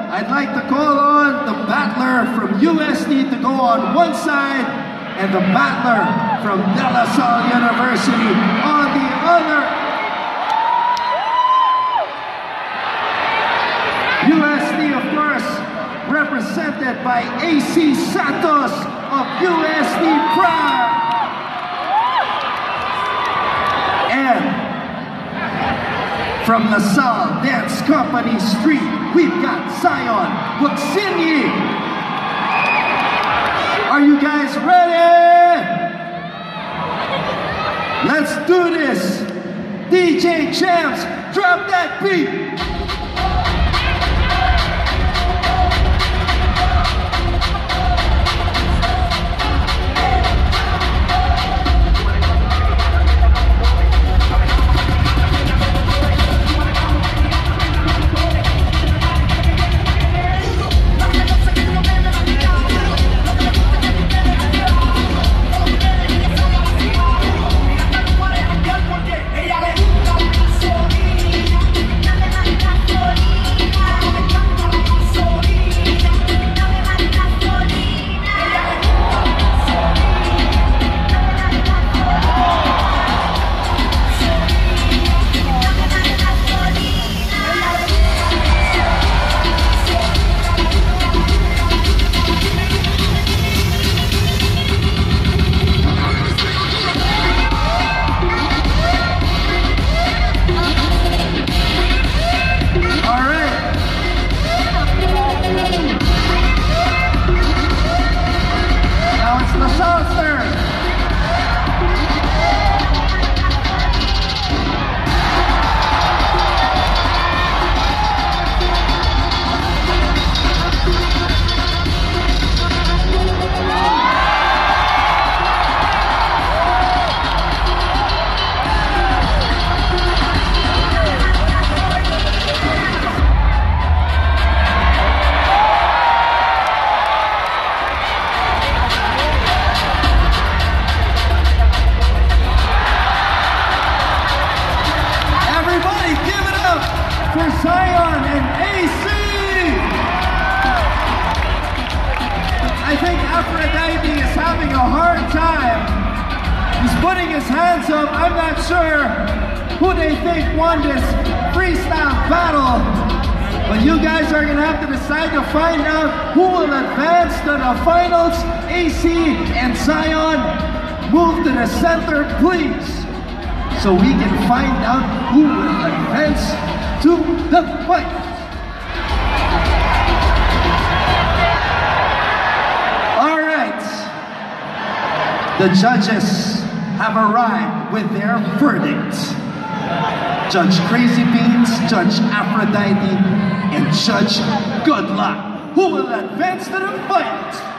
I'd like to call on the battler from USD to go on one side and the battler from De La Salle University on the other. USD, of course, represented by AC Santos of USD Pride. And from the Salle Dance Company Street, we've got Zion Wuxinyi. Are you guys ready? Let's do this. DJ Champs, drop that beat. For Zion and AC! I think Aphrodite is having a hard time. He's putting his hands up. I'm not sure who they think won this freestyle battle. But you guys are going to have to decide to find out who will advance to the finals. AC and Zion, move to the center, please. So we can find out who will advance to the fight. All right. The judges have arrived with their verdict. Judge Crazy Beans, Judge Aphrodite, and Judge Good Luck. Who will advance to the fight?